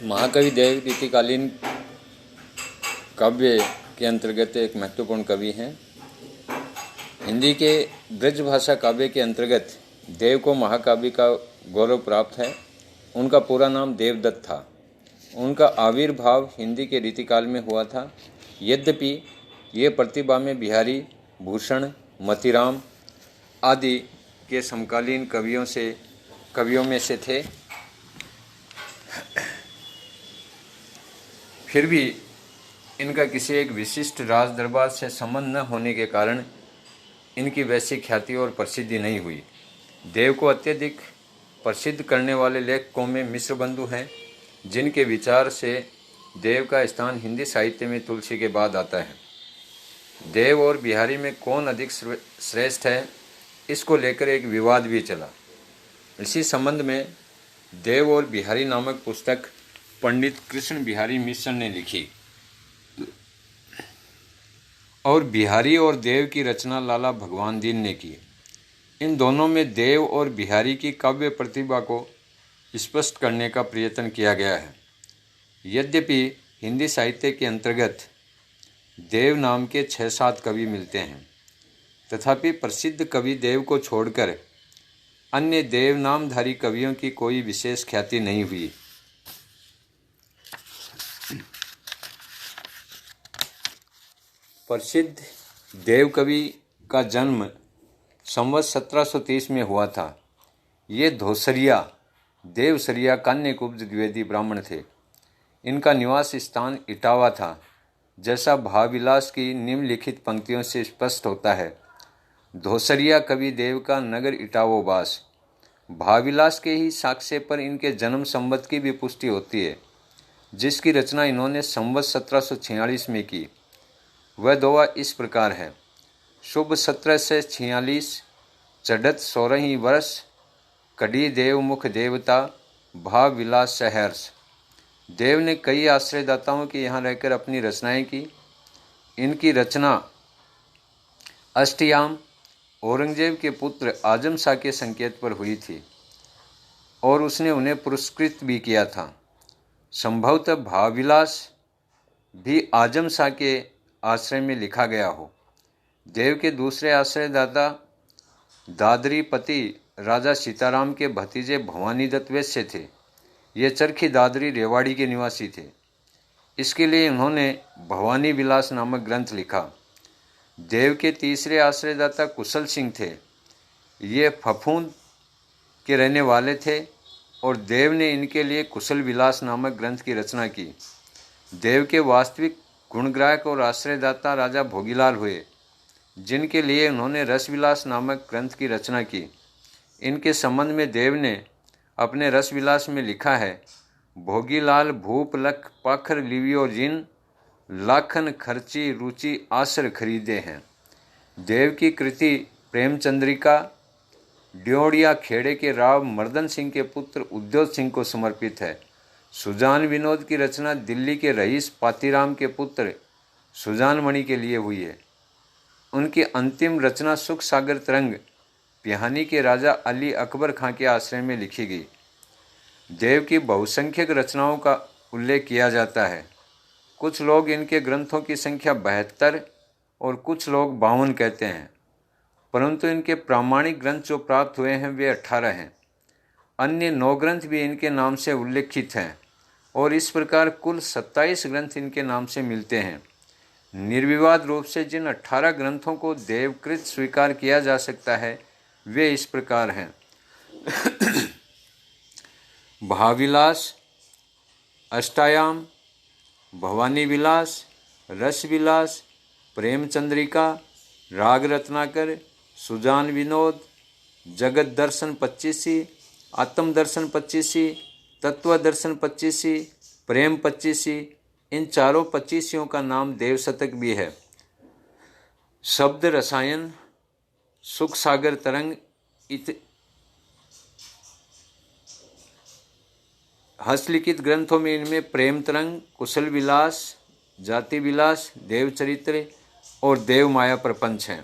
महाकवि देव रीतिकालीन काव्य के अंतर्गत एक महत्वपूर्ण कवि हैं। हिंदी के ब्रज भाषा काव्य के अंतर्गत देव को महाकाव्य का गौरव प्राप्त है। उनका पूरा नाम देवदत्त था। उनका आविर्भाव हिंदी के रीतिकाल में हुआ था। यद्यपि ये प्रतिभा में बिहारी, भूषण, मतीराम आदि के समकालीन कवियों में से थे, फिर भी इनका किसी एक विशिष्ट राज दरबार से संबंध न होने के कारण इनकी वैसी ख्याति और प्रसिद्धि नहीं हुई। देव को अत्यधिक प्रसिद्ध करने वाले लेखकों में मिश्र बंधु हैं, जिनके विचार से देव का स्थान हिंदी साहित्य में तुलसी के बाद आता है। देव और बिहारी में कौन अधिक श्रेष्ठ है, इसको लेकर एक विवाद भी चला। इसी संबंध में देव और बिहारी नामक पुस्तक पंडित कृष्ण बिहारी मिश्र ने लिखी और बिहारी और देव की रचना लाला भगवान दीन ने की। इन दोनों में देव और बिहारी की काव्य प्रतिभा को स्पष्ट करने का प्रयत्न किया गया है। यद्यपि हिंदी साहित्य के अंतर्गत देव नाम के 6-7 कवि मिलते हैं, तथापि प्रसिद्ध कवि देव को छोड़कर अन्य देव नामधारी कवियों की कोई विशेष ख्याति नहीं हुई। प्रसिद्ध देव कवि का जन्म संवत 1730 में हुआ था। ये धोसरिया देवसरिया कान्यकुब्ज द्विवेदी ब्राह्मण थे। इनका निवास स्थान इटावा था, जैसा भावविलास की निम्नलिखित पंक्तियों से स्पष्ट होता है। धोसरिया कवि देव का नगर इटावो वास। भावविलास के ही साक्ष्य पर इनके जन्म संवत की भी पुष्टि होती है, जिसकी रचना इन्होंने संवत 1746 में की। वह दोहा इस प्रकार है: शुभ 1746 चढ़त 16 वर्ष, कड़ी देव मुख देवता, भाव विलास सहर्ष। देव ने कई आश्रयदाताओं के यहाँ रहकर अपनी रचनाएं की। इनकी रचना अष्टयाम औरंगजेब के पुत्र आजम शाह के संकेत पर हुई थी और उसने उन्हें पुरस्कृत भी किया था। संभवतः भावविलास भी आजम शाह के आश्रय में लिखा गया हो। देव के दूसरे आश्रयदाता दादरी पति राजा सीताराम के भतीजे भवानी दत्त वैश्य थे। ये चरखी दादरी रेवाड़ी के निवासी थे। इसके लिए उन्होंने भवानी विलास नामक ग्रंथ लिखा। देव के तीसरे आश्रयदाता कुशल सिंह थे। ये फफूंद के रहने वाले थे और देव ने इनके लिए कुशल विलास नामक ग्रंथ की रचना की। देव के वास्तविक गुणग्राहक और आश्रयदाता राजा भोगीलाल हुए, जिनके लिए उन्होंने रसविलास नामक ग्रंथ की रचना की। इनके संबंध में देव ने अपने रसविलास में लिखा है: भोगीलाल भूप लख पाखर लिवियो जिन, लाखन खर्ची रुचि आसर खरीदे हैं। देव की कृति प्रेमचंद्रिका ड्योढ़िया खेड़े के राव मर्दन सिंह के पुत्र उद्योत सिंह को समर्पित है। सुजान विनोद की रचना दिल्ली के रईस पातीराम के पुत्र सुजान मणि के लिए हुई है। उनकी अंतिम रचना सुख सागर तरंग पिहानी के राजा अली अकबर खां के आश्रय में लिखी गई। देव की बहुसंख्यक रचनाओं का उल्लेख किया जाता है। कुछ लोग इनके ग्रंथों की संख्या 72 और कुछ लोग 52 कहते हैं, परंतु इनके प्रामाणिक ग्रंथ जो प्राप्त हुए हैं वे 18 हैं। अन्य 9 ग्रंथ भी इनके नाम से उल्लेखित हैं और इस प्रकार कुल 27 ग्रंथ इनके नाम से मिलते हैं। निर्विवाद रूप से जिन 18 ग्रंथों को देवकृत स्वीकार किया जा सकता है वे इस प्रकार हैं: भावविलास, अष्टायाम, भवानी विलास, रसविलास, प्रेमचंद्रिका, राग रत्नाकर, सुजान विनोद, जगत दर्शन 25, आत्म दर्शन 25, तत्व दर्शन 25, प्रेम 25। इन चारों 25 का नाम देव शतक भी है। शब्द रसायन, सुख सागर तरंग हस्तलिखित ग्रंथों में इनमें प्रेम तरंग, कुशल विलास, जाति विलास, देवचरित्र और देव माया प्रपंच हैं।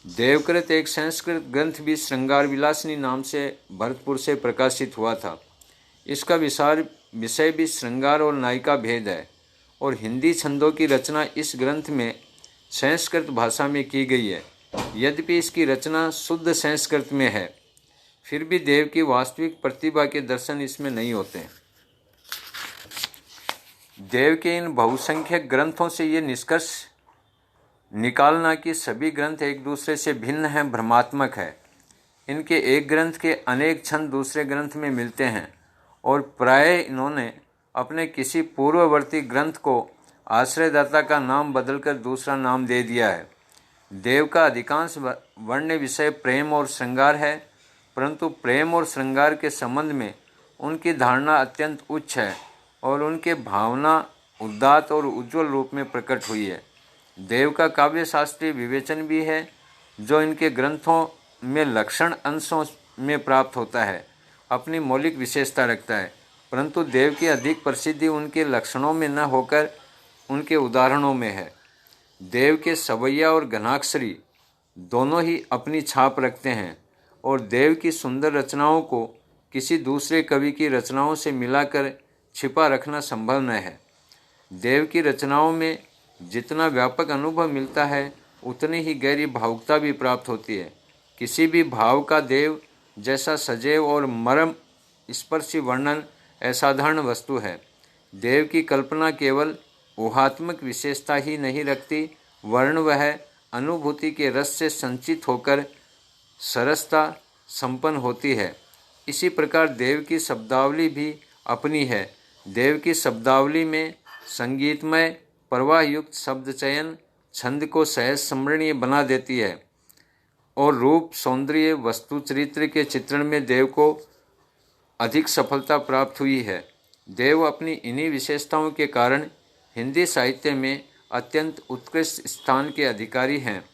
देवकृत एक संस्कृत ग्रंथ भी श्रृंगार विलासिनी नाम से भरतपुर से प्रकाशित हुआ था। इसका विषय भी श्रृंगार और नायिका भेद है और हिंदी छंदों की रचना इस ग्रंथ में संस्कृत भाषा में की गई है। यद्यपि इसकी रचना शुद्ध संस्कृत में है, फिर भी देव की वास्तविक प्रतिभा के दर्शन इसमें नहीं होते। देव के इन बहुसंख्यक ग्रंथों से ये निष्कर्ष निकालना कि सभी ग्रंथ एक दूसरे से भिन्न हैं भ्रमात्मक है। इनके एक ग्रंथ के अनेक छंद दूसरे ग्रंथ में मिलते हैं और प्रायः इन्होंने अपने किसी पूर्ववर्ती ग्रंथ को आश्रयदाता का नाम बदलकर दूसरा नाम दे दिया है। देव का अधिकांश वर्ण्य विषय प्रेम और श्रृंगार है, परंतु प्रेम और श्रृंगार के संबंध में उनकी धारणा अत्यंत उच्च है और उनके भावना उदात्त और उज्ज्वल रूप में प्रकट हुई है। देव का काव्य शास्त्रीय विवेचन भी है, जो इनके ग्रंथों में लक्षण अंशों में प्राप्त होता है, अपनी मौलिक विशेषता रखता है, परंतु देव की अधिक प्रसिद्धि उनके लक्षणों में न होकर उनके उदाहरणों में है। देव के सवैया और घनाक्षरी दोनों ही अपनी छाप रखते हैं और देव की सुंदर रचनाओं को किसी दूसरे कवि की रचनाओं से मिलाकर छिपा रखना संभव न है। देव की रचनाओं में जितना व्यापक अनुभव मिलता है, उतनी ही गहरी भावुकता भी प्राप्त होती है। किसी भी भाव का देव जैसा सजैव और मर्म स्पर्शी वर्णन असाधारण वस्तु है। देव की कल्पना केवल ऊहात्मक विशेषता ही नहीं रखती, वर्ण वह अनुभूति के रस से संचित होकर सरसता संपन्न होती है। इसी प्रकार देव की शब्दावली भी अपनी है। देव की शब्दावली में संगीतमय प्रवाह युक्त शब्द चयन छंद को सहज स्मरणीय बना देती है और रूप सौंदर्य वस्तु चरित्र के चित्रण में देव को अधिक सफलता प्राप्त हुई है। देव अपनी इन्हीं विशेषताओं के कारण हिंदी साहित्य में अत्यंत उत्कृष्ट स्थान के अधिकारी हैं।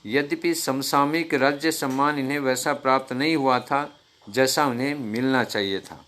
यद्यपि समसामयिक राज्य सम्मान इन्हें वैसा प्राप्त नहीं हुआ था जैसा उन्हें मिलना चाहिए था।